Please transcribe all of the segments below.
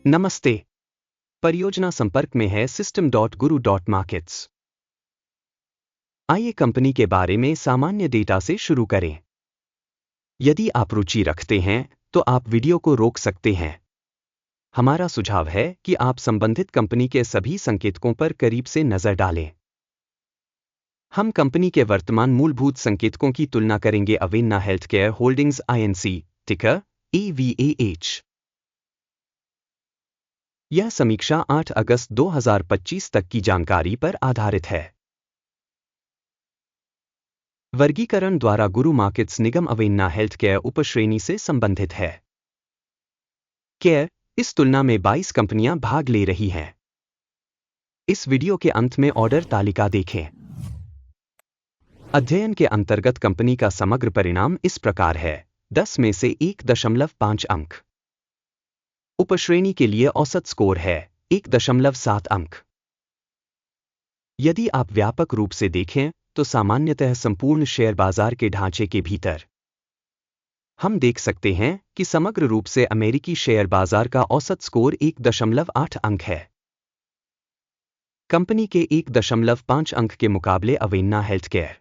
नमस्ते। परियोजना संपर्क में है system.guru.markets। आइए कंपनी के बारे में सामान्य डेटा से शुरू करें। यदि आप रुचि रखते हैं तो आप वीडियो को रोक सकते हैं। हमारा सुझाव है कि आप संबंधित कंपनी के सभी संकेतकों पर करीब से नजर डालें। हम कंपनी के वर्तमान मूलभूत संकेतकों की तुलना करेंगे। अवेन्ना हेल्थकेयर होल्डिंग्स INC, टिकर AVAH। यह समीक्षा 8 अगस्त 2025 तक की जानकारी पर आधारित है। वर्गीकरण द्वारा गुरु मार्केट्स निगम अवेन्ना हेल्थकेयर उपश्रेणी से संबंधित है। केयर, इस तुलना में 22 कंपनियां भाग ले रही हैं। इस वीडियो के अंत में ऑर्डर तालिका देखें। अध्ययन के अंतर्गत कंपनी का समग्र परिणाम इस प्रकार है: 10 में से 1.5 अंक। उपश्रेणी के लिए औसत स्कोर है 1.7 अंक। यदि आप व्यापक रूप से देखें तो सामान्यतः संपूर्ण शेयर बाजार के ढांचे के भीतर हम देख सकते हैं कि समग्र रूप से अमेरिकी शेयर बाजार का औसत स्कोर 1.8 अंक है। कंपनी के 1.5 अंक के मुकाबले अवेन्ना हेल्थकेयर।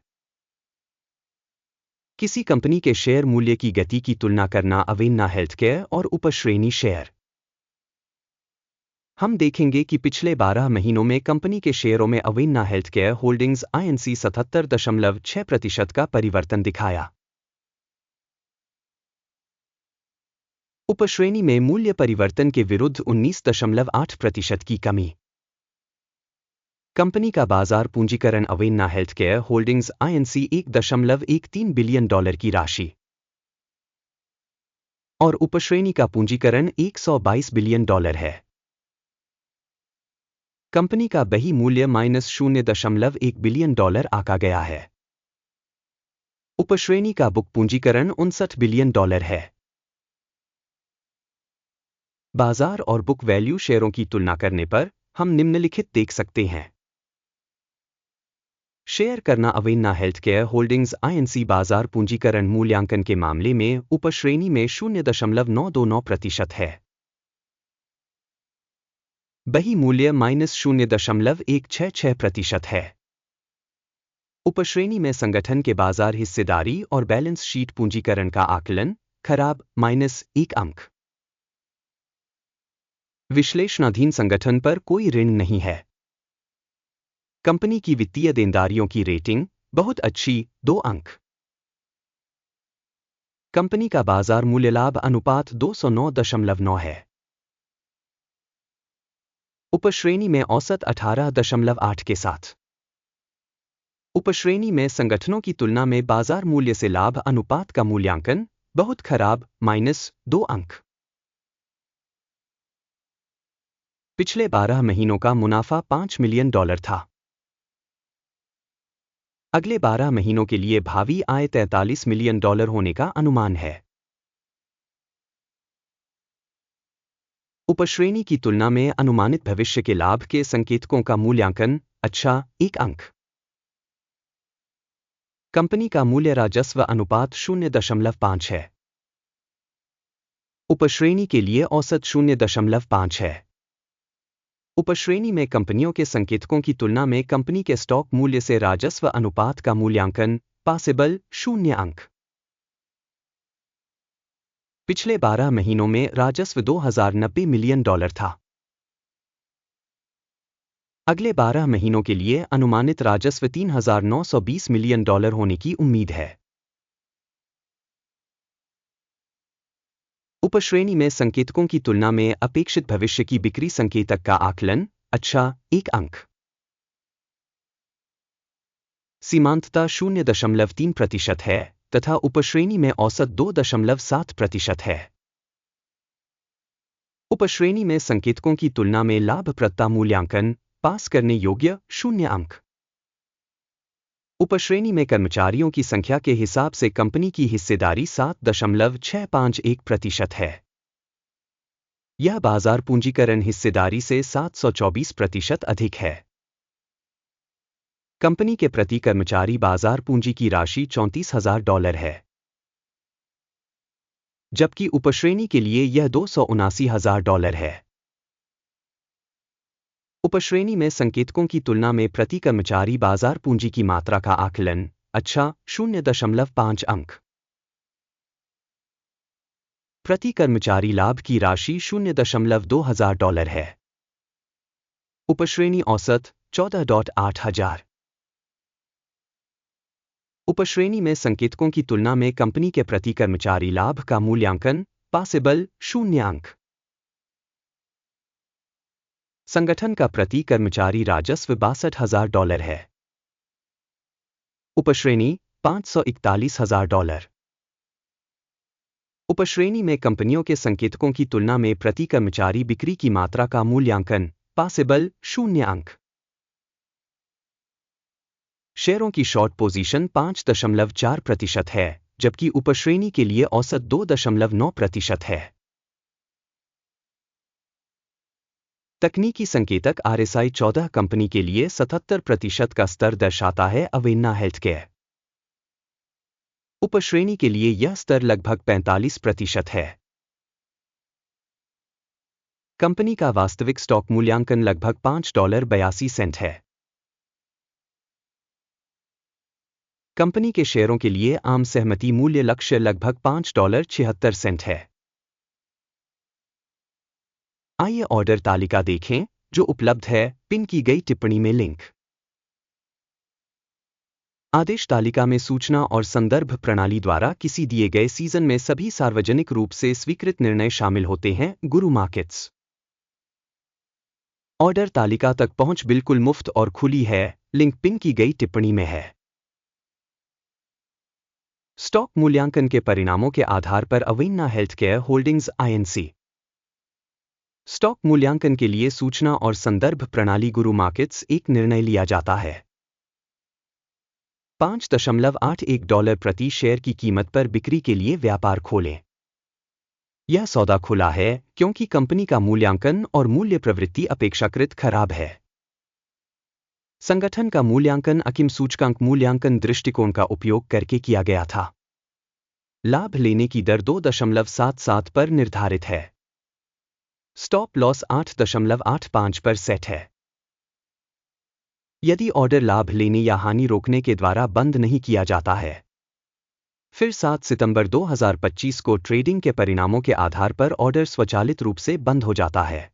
किसी कंपनी के शेयर मूल्य की गति की तुलना करना। अवेन्ना हेल्थकेयर और उपश्रेणी शेयर। हम देखेंगे कि पिछले 12 महीनों में कंपनी के शेयरों में अवेन्ना हेल्थकेयर होल्डिंग्स INC 77.6% का परिवर्तन दिखाया। उपश्रेणी में मूल्य परिवर्तन के विरुद्ध 19.8% की कमी। कंपनी का बाजार पूंजीकरण। अवेन्ना हेल्थकेयर होल्डिंग्स INC $1.13 बिलियन की राशि और उपश्रेणी का पूंजीकरण $122 बिलियन है। कंपनी का बही मूल्य -$0.1 बिलियन आका गया है। उपश्रेणी का बुक पूंजीकरण $59 बिलियन है। बाजार और बुक वैल्यू शेयरों की तुलना करने पर हम निम्नलिखित देख सकते हैं। शेयर करना। अवेन्ना हेल्थकेयर होल्डिंग्स INC बाजार पूंजीकरण मूल्यांकन के मामले में उपश्रेणी में 0.929% है। बही मूल्य -0.166% है। उपश्रेणी में संगठन के बाजार हिस्सेदारी और बैलेंस शीट पूंजीकरण का आकलन खराब -1 अंक। विश्लेषणाधीन संगठन पर कोई ऋण नहीं है। कंपनी की वित्तीय देनदारियों की रेटिंग बहुत अच्छी 2 अंक। कंपनी का बाजार मूल्य लाभ अनुपात 209.9 है। उपश्रेणी में औसत 18.8 के साथ। उपश्रेणी में संगठनों की तुलना में बाजार मूल्य से लाभ अनुपात का मूल्यांकन बहुत खराब -2 अंक। पिछले 12 महीनों का मुनाफा $5 मिलियन था। अगले 12 महीनों के लिए भावी आय $43 मिलियन होने का अनुमान है। उपश्रेणी की तुलना में अनुमानित भविष्य के लाभ के संकेतकों का मूल्यांकन अच्छा 1 अंक। कंपनी का मूल्य राजस्व अनुपात 0.5 है। उपश्रेणी के लिए औसत 0.5 है। उपश्रेणी में कंपनियों के संकेतकों की तुलना में कंपनी के स्टॉक मूल्य से राजस्व अनुपात का मूल्यांकन पॉसिबल 0 अंक। पिछले 12 महीनों में राजस्व $2090 मिलियन था। अगले 12 महीनों के लिए अनुमानित राजस्व $3920 मिलियन होने की उम्मीद है। उपश्रेणी में संकेतकों की तुलना में अपेक्षित भविष्य की बिक्री संकेतक का आकलन अच्छा 1 अंक। सीमांतता 0.3% है तथा उपश्रेणी में औसत 2.7% है। उपश्रेणी में संकेतकों की तुलना में लाभप्रदता मूल्यांकन पास करने योग्य 0 अंक। उपश्रेणी में कर्मचारियों की संख्या के हिसाब से कंपनी की हिस्सेदारी 7.651% है। यह बाजार पूंजीकरण हिस्सेदारी से 724% अधिक है। कंपनी के प्रति कर्मचारी बाजार पूंजी की राशि $34,000 है, जबकि उपश्रेणी के लिए यह $279,000 है। उपश्रेणी में संकेतकों की तुलना में प्रति कर्मचारी बाजार पूंजी की मात्रा का आकलन, अच्छा, 0.5 अंक। प्रति कर्मचारी लाभ की राशि $0.2000 है। उपश्रेणी औसत 14.8 हजार। उपश्रेणी में संकेतकों की तुलना में कंपनी के प्रति कर्मचारी लाभ का मूल्यांकन, पॉसिबल, 0 अंक। संगठन का प्रति कर्मचारी राजस्व $62,000 है। उपश्रेणी $541,000। उपश्रेणी में कंपनियों के संकेतकों की तुलना में प्रति कर्मचारी बिक्री की मात्रा का मूल्यांकन, पॉसिबल, 0 अंक। शेयरों की शॉर्ट पोजीशन 5.4% है, जबकि उपश्रेणी के लिए औसत 2.9% है। तकनीकी संकेतक RSI 14 कंपनी के लिए 77% का स्तर दर्शाता है। अवेन्ना हेल्थकेयर। उपश्रेणी के लिए यह स्तर लगभग 45% है। कंपनी का वास्तविक स्टॉक मूल्यांकन लगभग $5.82 है। कंपनी के शेयरों के लिए आम सहमति मूल्य लक्ष्य लगभग $5.76 है। आइए ऑर्डर तालिका देखें, जो उपलब्ध है, पिन की गई टिप्पणी में लिंक। आदेश तालिका में सूचना और संदर्भ प्रणाली द्वारा किसी दिए गए सीजन में सभी सार्वजनिक रूप से स्वीकृत निर्णय शामिल होते हैं। गुरु मार्केट्स। ऑर्डर तालिका तक पहुंच बिल्कुल मुफ्त और खुली है, लिंक पिन की गई टिप्पणी में है। स्टॉक मूल्यांकन के परिणामों के आधार पर अवेन्ना हेल्थकेयर होल्डिंग्स INC। स्टॉक मूल्यांकन के लिए सूचना और संदर्भ प्रणाली गुरु मार्केट्स एक निर्णय लिया जाता है। $5.81 प्रति शेयर की कीमत पर बिक्री के लिए व्यापार खोलें। यह सौदा खुला है क्योंकि कंपनी का मूल्यांकन और मूल्य प्रवृत्ति अपेक्षाकृत खराब है। संगठन का मूल्यांकन अकीम सूचकांक मूल्यांकन दृष्टिकोण का उपयोग करके किया गया था। लाभ लेने की दर 2.77 पर निर्धारित है। स्टॉप लॉस 8.85 पर सेट है। यदि ऑर्डर लाभ लेने या हानि रोकने के द्वारा बंद नहीं किया जाता है, फिर 7 सितंबर 2025 को ट्रेडिंग के परिणामों के आधार पर ऑर्डर स्वचालित रूप से बंद हो जाता है,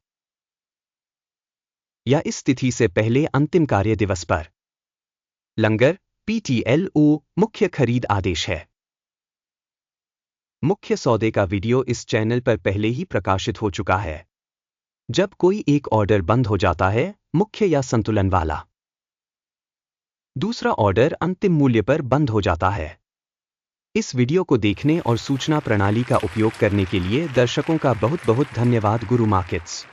या इस तिथि से पहले अंतिम कार्य दिवस पर। लंगर PTLO मुख्य खरीद आदेश है। मुख्य सौदे का वीडियो इस चैनल पर पहले ही प्रकाशित हो चुका है। जब कोई एक ऑर्डर बंद हो जाता है, मुख्य या संतुलन वाला, दूसरा ऑर्डर अंतिम मूल्य पर बंद हो जाता है। इस वीडियो को देखने और सूचना प्रणाली का उपयोग करने के लिए दर्शकों का बहुत बहुत धन्यवाद। गुरु मार्केट्स।